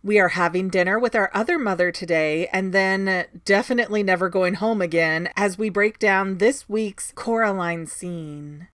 We are having dinner with our other mother today, and then definitely never going home again as we break down this week's Coraline scene.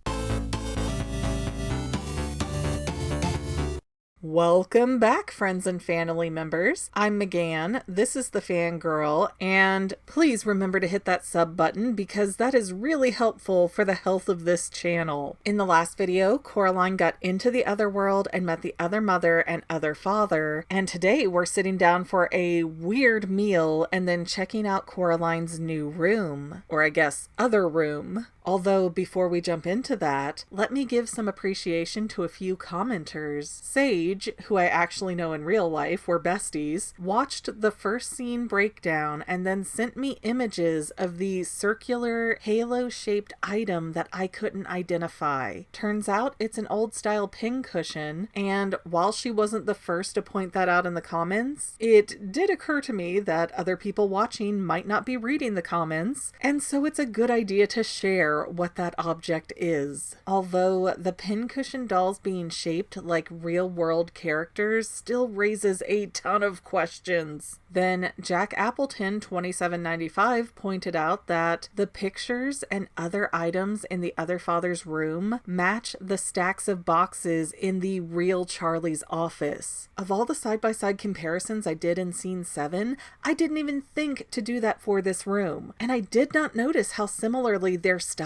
Welcome back, friends and family members. I'm McGann, this is the Fangirl, and please remember to hit that sub button because that is really helpful for the health of this channel. In the last video, Coraline got into the other world and met the other mother and other father, and today we're sitting down for a weird meal and then checking out Coraline's new room, or I guess other room. Although, before we jump into that, let me give some appreciation to a few commenters. Sage, who I actually know in real life, we're besties, watched the first scene breakdown and then sent me images of the circular halo-shaped item that I couldn't identify. Turns out it's an old-style pincushion, and while she wasn't the first to point that out in the comments, it did occur to me that other people watching might not be reading the comments, and so it's a good idea to share what that object is. Although the pincushion dolls being shaped like real-world characters still raises a ton of questions. Then Jack Appleton 2795 pointed out that the pictures and other items in the other father's room match the stacks of boxes in the real Charlie's office. Of all the side-by-side comparisons I did in scene 7, I didn't even think to do that for this room, and I did not notice how similarly they're styled.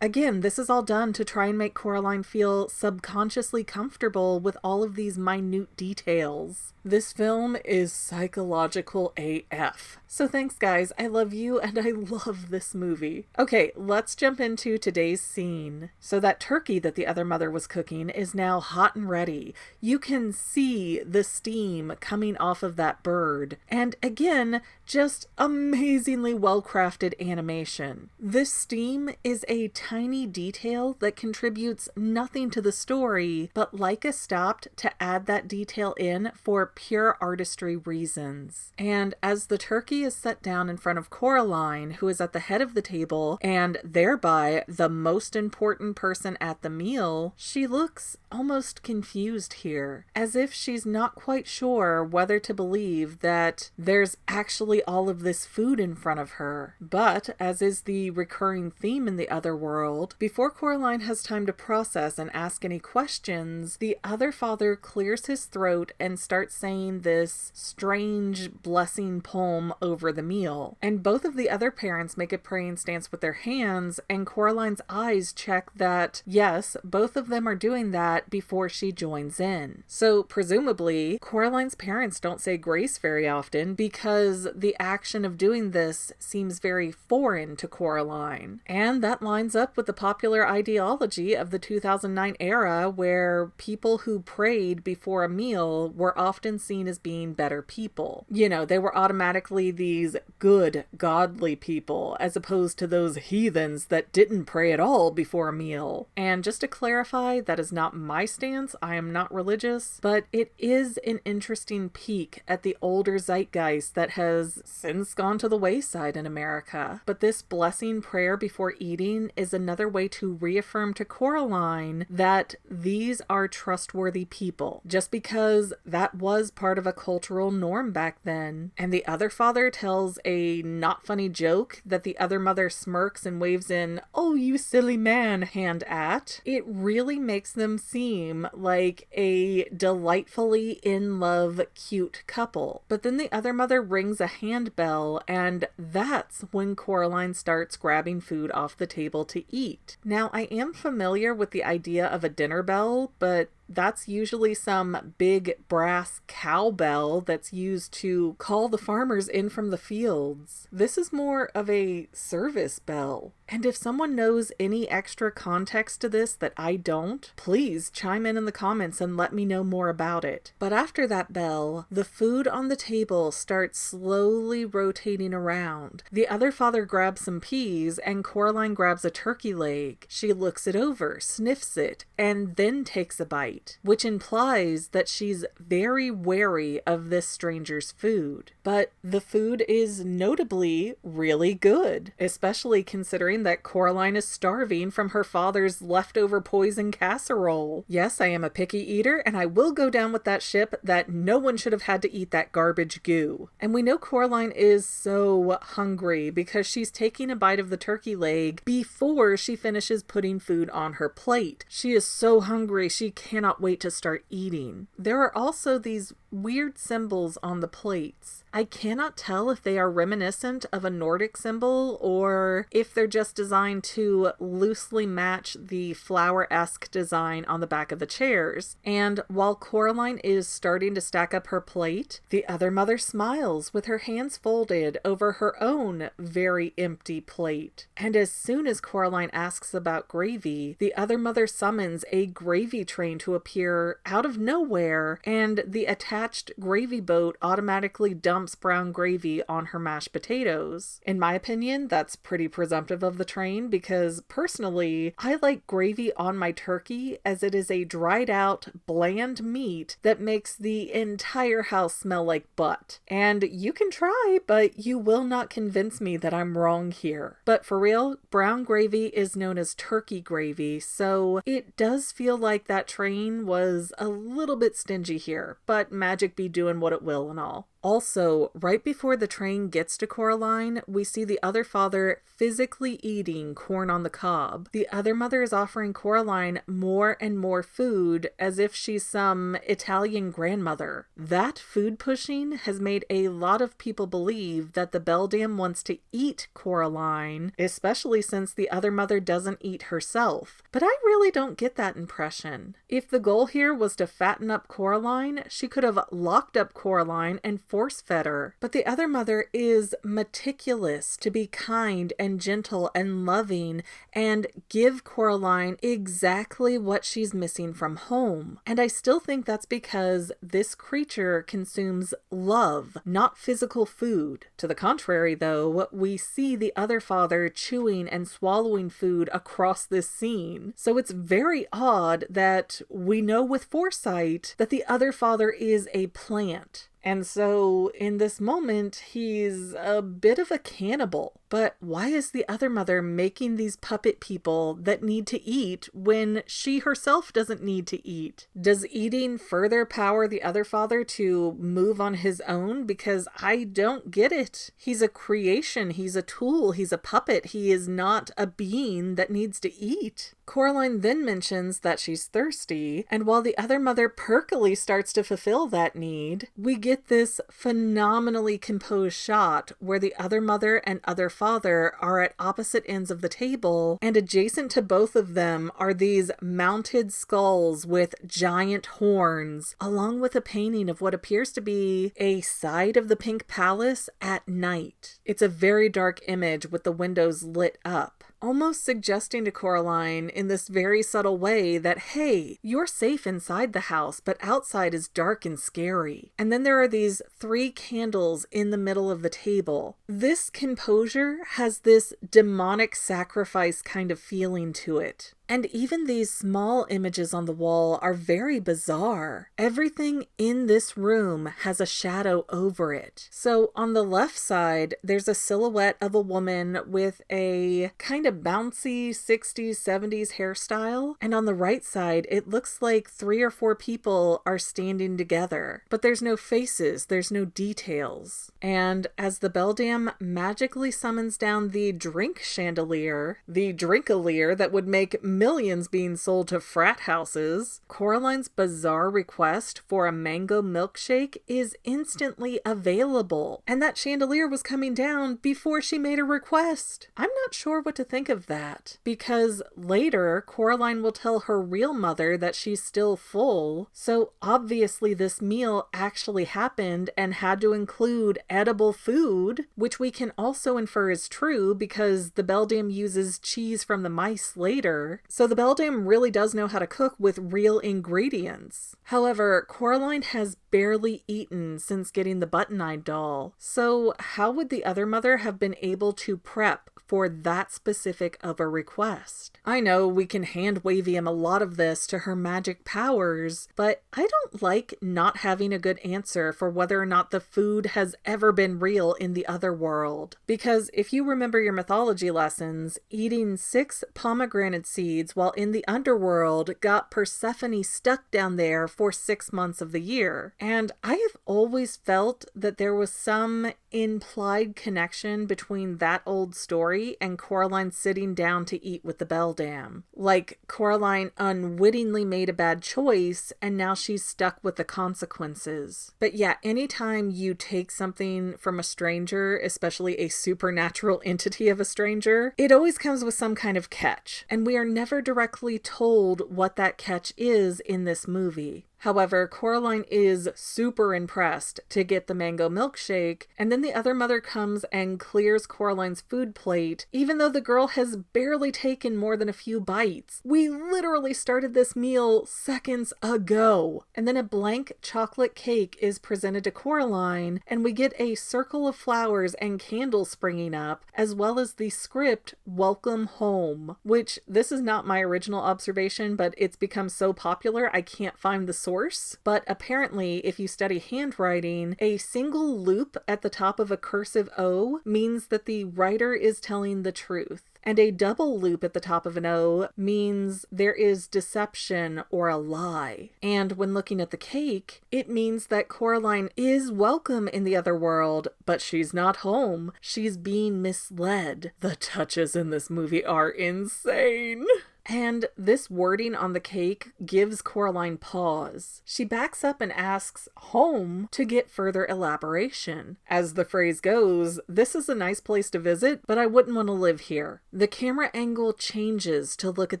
Again, this is all done to try and make Coraline feel subconsciously comfortable with all of these minute details. This film is psychological AF. So thanks guys, I love you and I love this movie. Okay, let's jump into today's scene. So that turkey that the other mother was cooking is now hot and ready. You can see the steam coming off of that bird. And again, just amazingly well-crafted animation. This steam is a tiny detail that contributes nothing to the story, but Leica stopped to add that detail in for pure artistry reasons. And as the turkey is set down in front of Coraline, who is at the head of the table and thereby the most important person at the meal, she looks almost confused here, as if she's not quite sure whether to believe that there's actually all of this food in front of her. But, as is the recurring theme in the other world, before Coraline has time to process and ask any questions, the other father clears his throat and starts saying this strange blessing poem over the meal. And both of the other parents make a praying stance with their hands, and Coraline's eyes check that, yes, both of them are doing that before she joins in. So presumably, Coraline's parents don't say grace very often because the action of doing this seems very foreign to Coraline. And that lines up with the popular ideology of the 2009 era where people who prayed before a meal were often seen as being better people. You know, they were automatically these good, godly people as opposed to those heathens that didn't pray at all before a meal. And just to clarify, that is not my stance. I am not religious, but it is an interesting peek at the older zeitgeist that has since gone to the wayside in America. But this blessing prayer before eating is another way to reaffirm to Coraline that these are trustworthy people, just because that was part of a cultural norm back then. And the other father tells a not funny joke that the other mother smirks and waves an "oh you silly man" hand at. It really makes them seem like a delightfully in love cute couple. But then the other mother rings a handbell, and that's when Coraline starts grabbing food off the table to eat. Now, I am familiar with the idea of a dinner bell, but that's usually some big brass cowbell that's used to call the farmers in from the fields. This is more of a service bell. And if someone knows any extra context to this that I don't, please chime in the comments and let me know more about it. But after that bell, the food on the table starts slowly rotating around. The other father grabs some peas and Coraline grabs a turkey leg. She looks it over, sniffs it, and then takes a bite. plate, which implies that she's very wary of this stranger's food. But the food is notably really good, especially considering that Coraline is starving from her father's leftover poison casserole. Yes, I am a picky eater, and I will go down with that ship that no one should have had to eat that garbage goo. And we know Coraline is so hungry because she's taking a bite of the turkey leg before she finishes putting food on her plate. She is so hungry, she cannot wait to start eating. There are also these weird symbols on the plates. I cannot tell if they are reminiscent of a Nordic symbol or if they're just designed to loosely match the flower-esque design on the back of the chairs. And while Coraline is starting to stack up her plate, the other mother smiles with her hands folded over her own very empty plate. And as soon as Coraline asks about gravy, the other mother summons a gravy train to appear out of nowhere, and the attached gravy boat automatically dumps brown gravy on her mashed potatoes. In my opinion, that's pretty presumptive of the train because personally, I like gravy on my turkey as it is a dried out, bland meat that makes the entire house smell like butt. And you can try, but you will not convince me that I'm wrong here. But for real, brown gravy is known as turkey gravy, so it does feel like that train was a little bit stingy here, but magic be doing what it will and all. Also, right before the train gets to Coraline, we see the other father physically eating corn on the cob. The other mother is offering Coraline more and more food as if she's some Italian grandmother. That food pushing has made a lot of people believe that the Beldam wants to eat Coraline, especially since the other mother doesn't eat herself. But I really don't get that impression. If the goal here was to fatten up Coraline, she could have locked up Coraline and force-fed her. But the other mother is meticulous to be kind and gentle and loving and give Coraline exactly what she's missing from home. And I still think that's because this creature consumes love, not physical food. To the contrary, though, we see the other father chewing and swallowing food across this scene. So it's very odd that we know with foresight that the other father is a plant. And so in this moment, he's a bit of a cannibal. But why is the other mother making these puppet people that need to eat when she herself doesn't need to eat? Does eating further power the other father to move on his own? Because I don't get it. He's a creation. He's a tool. He's a puppet. He is not a being that needs to eat. Coraline then mentions that she's thirsty, and while the other mother perkily starts to fulfill that need, we get this phenomenally composed shot where the other mother and other father are at opposite ends of the table, and adjacent to both of them are these mounted skulls with giant horns, along with a painting of what appears to be a side of the Pink Palace at night. It's a very dark image with the windows lit up, almost suggesting to Coraline in this very subtle way that, hey, you're safe inside the house, but outside is dark and scary. And then there are these 3 candles in the middle of the table. This composure has this demonic sacrifice kind of feeling to it. And even these small images on the wall are very bizarre. Everything in this room has a shadow over it. So on the left side, there's a silhouette of a woman with a kind of bouncy 60s, 70s hairstyle. And on the right side, it looks like 3 or 4 people are standing together. But there's no faces, there's no details. And as the Beldam magically summons down the drink chandelier, the drinkalier that would make millions being sold to frat houses, Coraline's bizarre request for a mango milkshake is instantly available. And that chandelier was coming down before she made a request. I'm not sure what to think of that, because later Coraline will tell her real mother that she's still full, so obviously this meal actually happened and had to include edible food, which we can also infer is true because the Beldam uses cheese from the mice later. So the Beldam really does know how to cook with real ingredients. However, Coraline has barely eaten since getting the button-eyed doll. So how would the other mother have been able to prep for that specific of a request? I know we can hand-wavy him a lot of this to her magic powers, but I don't like not having a good answer for whether or not the food has ever been real in the other world. Because if you remember your mythology lessons, eating 6 pomegranate seeds while in the underworld got Persephone stuck down there for 6 months of the year. And I have always felt that there was some implied connection between that old story and Coraline sitting down to eat with the Beldam. Like Coraline unwittingly made a bad choice and now she's stuck with the consequences. But yeah, anytime you take something from a stranger, especially a supernatural entity of a stranger, it always comes with some kind of catch. And we are never directly told what that catch is in this movie. However, Coraline is super impressed to get the mango milkshake, and then the other mother comes and clears Coraline's food plate, even though the girl has barely taken more than a few bites. We literally started this meal seconds ago. And then a blank chocolate cake is presented to Coraline, and we get a circle of flowers and candles springing up, as well as the script, "Welcome Home," which this is not my original observation, but it's become so popular I can't find the source. But apparently, if you study handwriting, a single loop at the top of a cursive O means that the writer is telling the truth. And a double loop at the top of an O means there is deception or a lie. And when looking at the cake, it means that Coraline is welcome in the other world, but she's not home. She's being misled. The touches in this movie are insane. And this wording on the cake gives Coraline pause. She backs up and asks home to get further elaboration. As the phrase goes, this is a nice place to visit, but I wouldn't want to live here. The camera angle changes to look at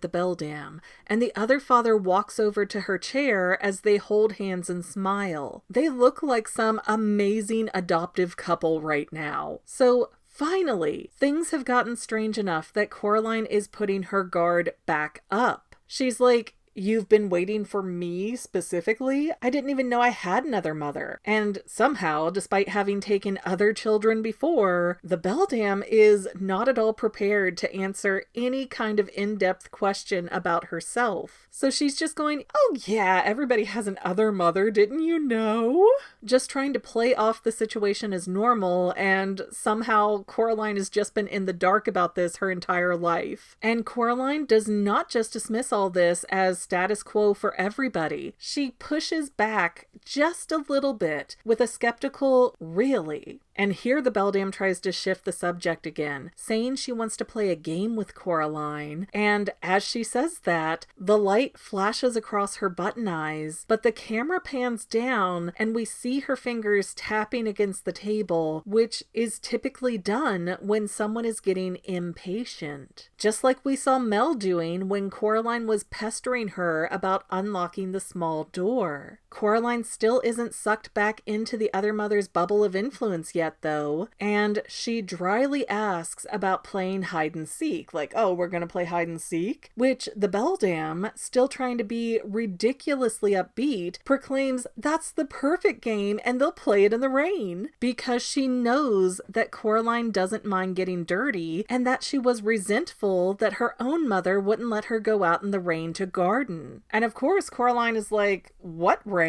the Beldam, and the other father walks over to her chair as they hold hands and smile. They look like some amazing adoptive couple right now. So finally, things have gotten strange enough that Coraline is putting her guard back up. She's like, "You've been waiting for me specifically? I didn't even know I had another mother." And somehow, despite having taken other children before, the Beldam is not at all prepared to answer any kind of in-depth question about herself. So she's just going, "Oh yeah, everybody has an other mother, didn't you know?" Just trying to play off the situation as normal, and somehow Coraline has just been in the dark about this her entire life. And Coraline does not just dismiss all this as status quo for everybody. She pushes back just a little bit with a skeptical "really?" And here the Beldam tries to shift the subject again, saying she wants to play a game with Coraline. And as she says that, the light flashes across her button eyes, but the camera pans down and we see her fingers tapping against the table, which is typically done when someone is getting impatient. Just like we saw Mel doing when Coraline was pestering her about unlocking the small door. Coraline still isn't sucked back into the other mother's bubble of influence yet, though, and she dryly asks about playing hide and seek, like, "Oh, we're gonna play hide and seek?" Which the Beldam, still trying to be ridiculously upbeat, proclaims that's the perfect game and they'll play it in the rain, because she knows that Coraline doesn't mind getting dirty and that she was resentful that her own mother wouldn't let her go out in the rain to garden. And of course, Coraline is like, "What rain?"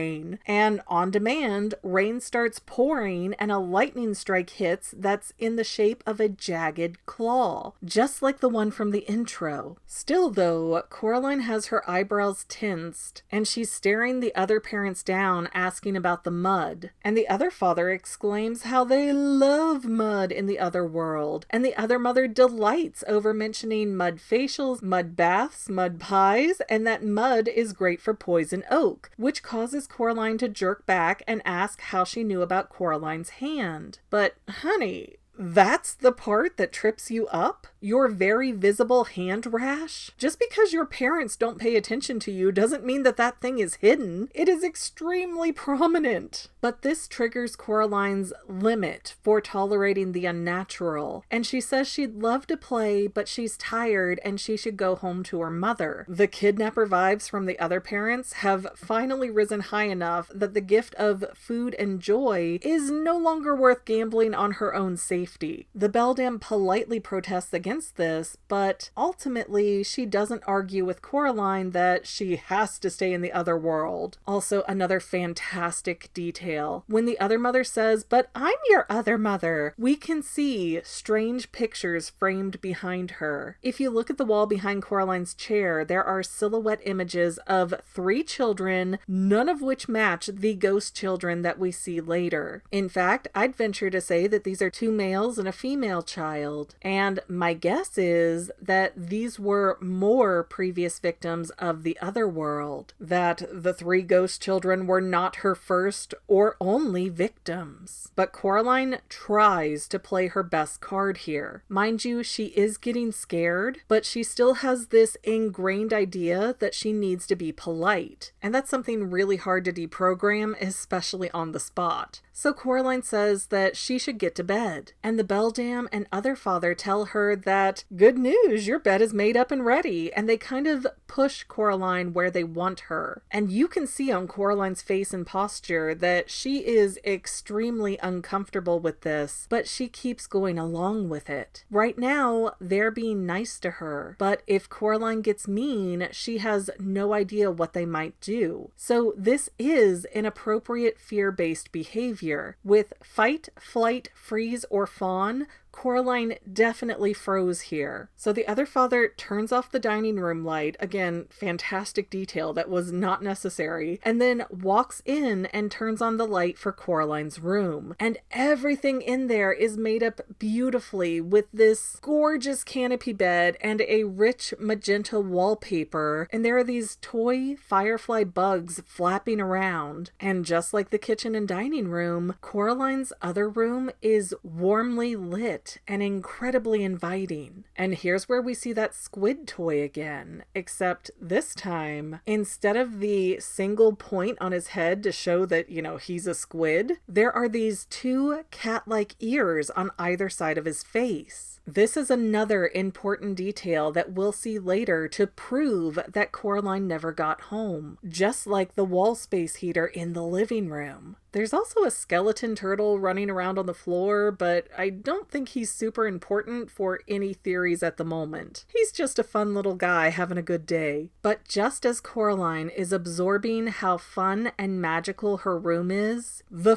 And on demand, rain starts pouring and a lightning strike hits that's in the shape of a jagged claw, just like the one from the intro. Still though, Coraline has her eyebrows tensed and she's staring the other parents down, asking about the mud. And the other father exclaims how they love mud in the other world, and the other mother delights over mentioning mud facials, mud baths, mud pies, and that mud is great for poison oak, which causes Coraline to jerk back and ask how she knew about Coraline's hand. But honey, that's the part that trips you up? Your very visible hand rash? Just because your parents don't pay attention to you doesn't mean that that thing is hidden. It is extremely prominent. But this triggers Coraline's limit for tolerating the unnatural, and she says she'd love to play, but she's tired and she should go home to her mother. The kidnapper vibes from the other parents have finally risen high enough that the gift of food and joy is no longer worth gambling on her own safety. The Beldam politely protests against this, but ultimately she doesn't argue with Coraline that she has to stay in the other world. Also, another fantastic detail. When the other mother says, "But I'm your other mother," we can see strange pictures framed behind her. If you look at the wall behind Coraline's chair, there are silhouette images of 3 children, none of which match the ghost children that we see later. In fact, I'd venture to say that these are 2 males and a female child. And my guess is that these were more previous victims of the other world, that the 3 ghost children were not her first or only victims. But Coraline tries to play her best card here. Mind you, she is getting scared, but she still has this ingrained idea that she needs to be polite. And that's something really hard to deprogram, especially on the spot. So Coraline says that she should get to bed. And the Beldam and other father tell her that, good news, your bed is made up and ready. And they kind of push Coraline where they want her. And you can see on Coraline's face and posture that she is extremely uncomfortable with this, but she keeps going along with it. Right now, they're being nice to her, but if Coraline gets mean, she has no idea what they might do. So this is inappropriate fear-based behavior. With fight, flight, freeze, or fawn, Coraline definitely froze here. So the other father turns off the dining room light, again, fantastic detail that was not necessary, and then walks in and turns on the light for Coraline's room. And everything in there is made up beautifully with this gorgeous canopy bed and a rich magenta wallpaper, and there are these toy firefly bugs flapping around. And just like the kitchen and dining room, Coraline's other room is warmly lit and incredibly inviting. And here's where we see that squid toy again, except this time, instead of the single point on his head to show that, he's a squid, there are these 2 cat-like ears on either side of his face. This is another important detail that we'll see later to prove that Coraline never got home, just like the wall space heater in the living room. There's also a skeleton turtle running around on the floor, but I don't think he's super important for any theories at the moment. He's just a fun little guy having a good day. But just as Coraline is absorbing how fun and magical her room is, the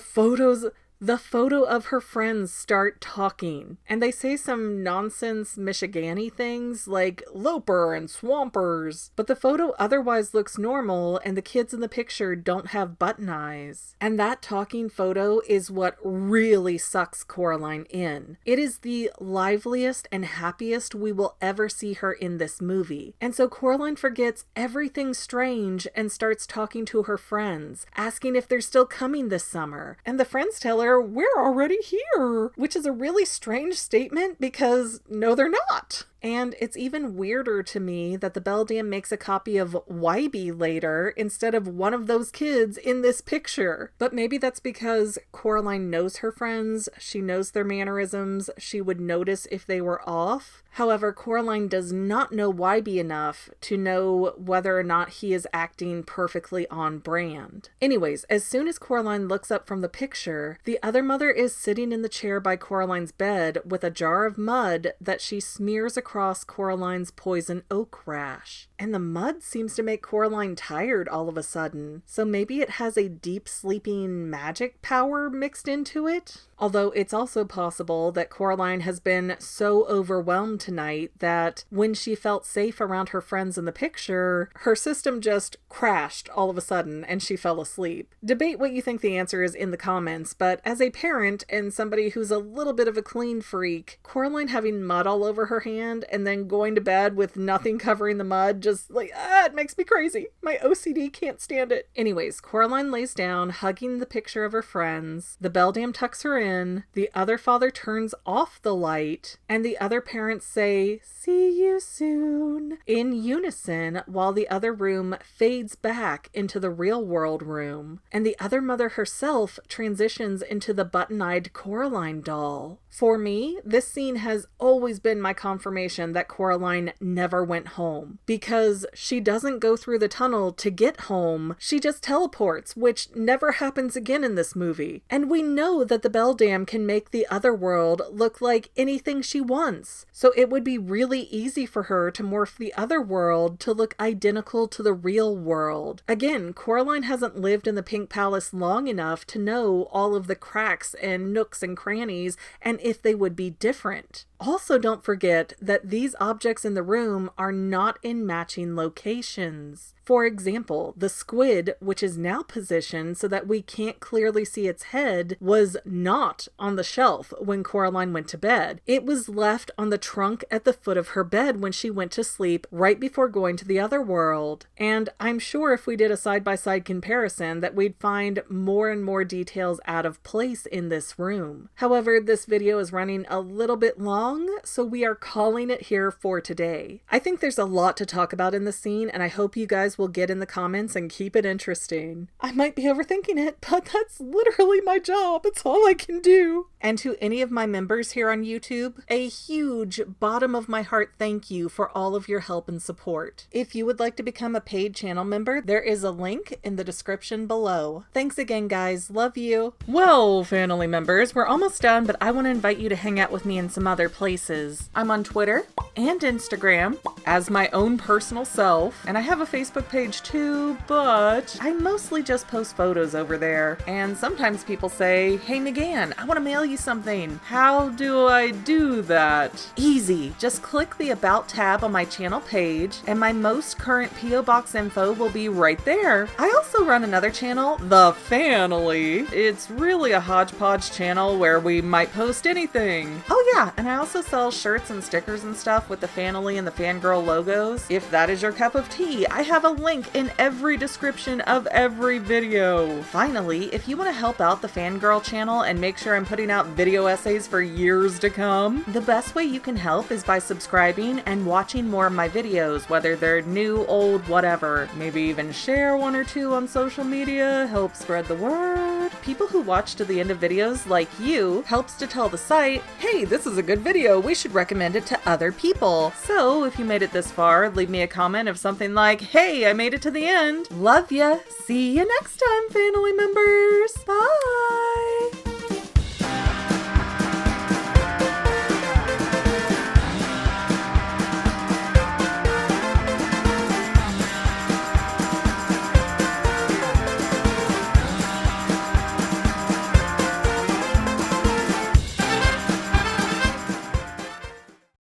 photo of her friends start talking, and they say some nonsense Michigany things like loper and swampers, but the photo otherwise looks normal and the kids in the picture don't have button eyes. And that talking photo is what really sucks Coraline in. It is the liveliest and happiest we will ever see her in this movie. And so Coraline forgets everything strange and starts talking to her friends, asking if they're still coming this summer. And the friends tell her, "We're already here," which is a really strange statement because no, they're not. And it's even weirder to me that the Beldam makes a copy of Wybie later instead of one of those kids in this picture. But maybe that's because Coraline knows her friends, she knows their mannerisms, she would notice if they were off. However, Coraline does not know Wybie enough to know whether or not he is acting perfectly on brand. Anyways, as soon as Coraline looks up from the picture, the other mother is sitting in the chair by Coraline's bed with a jar of mud that she smears across Coraline's poison oak rash. And the mud seems to make Coraline tired all of a sudden, so maybe it has a deep sleeping magic power mixed into it? Although it's also possible that Coraline has been so overwhelmed tonight that when she felt safe around her friends in the picture, her system just crashed all of a sudden and she fell asleep. Debate what you think the answer is in the comments, but as a parent and somebody who's a little bit of a clean freak, Coraline having mud all over her hand sand and then going to bed with nothing covering the mud. Just like, it makes me crazy. My OCD can't stand it. Anyways, Coraline lays down, hugging the picture of her friends. The Beldam tucks her in. The other father turns off the light, and the other parents say, "See you soon," in unison, while the other room fades back into the real world room, and the other mother herself transitions into the button-eyed Coraline doll. For me, this scene has always been my confirmation that Coraline never went home, because she doesn't go through the tunnel to get home, she just teleports, which never happens again in this movie. And we know that the Beldam can make the other world look like anything she wants, so it would be really easy for her to morph the other world to look identical to the real world. Again, Coraline hasn't lived in the Pink Palace long enough to know all of the cracks and nooks and crannies and if they would be different. Also, don't forget that these objects in the room are not in matching locations. For example, the squid, which is now positioned so that we can't clearly see its head, was not on the shelf when Coraline went to bed. It was left on the trunk at the foot of her bed when she went to sleep right before going to the other world. And I'm sure if we did a side-by-side comparison that we'd find more and more details out of place in this room. However, this video is running a little bit long, so we are calling it here for today. I think there's a lot to talk about in this scene, and I hope you guys will get in the comments and keep it interesting. I might be overthinking it, but that's literally my job. It's all I can do. And to any of my members here on YouTube, a huge bottom of my heart thank you for all of your help and support. If you would like to become a paid channel member, there is a link in the description below. Thanks again, guys. Love you. Well, family members, we're almost done, but I want to invite you to hang out with me in some other places. I'm on Twitter and Instagram as my own personal self, and I have a Facebook page too, but I mostly just post photos over there. And sometimes people say, "Hey McGann, I want to mail you something. How do I do that?" Easy. Just click the About tab on my channel page, and my most current P.O. Box info will be right there. I also run another channel, The Family. It's really a hodgepodge channel where we might post anything. Oh yeah, and I also sell shirts and stickers and stuff with the Family and the Fangirl logos. If that is your cup of tea, I have a link in every description of every video. Finally, if you want to help out the Fangirl channel and make sure I'm putting out video essays for years to come, the best way you can help is by subscribing and watching more of my videos, whether they're new, old, whatever. Maybe even share one or two on social media, help spread the word. People who watch to the end of videos like you helps to tell the site, "Hey, this is a good video, we should recommend it to other people." So if you made it this far, leave me a comment of something like, "Hey, I made it to the end. Love ya. See you next time, family members. Bye."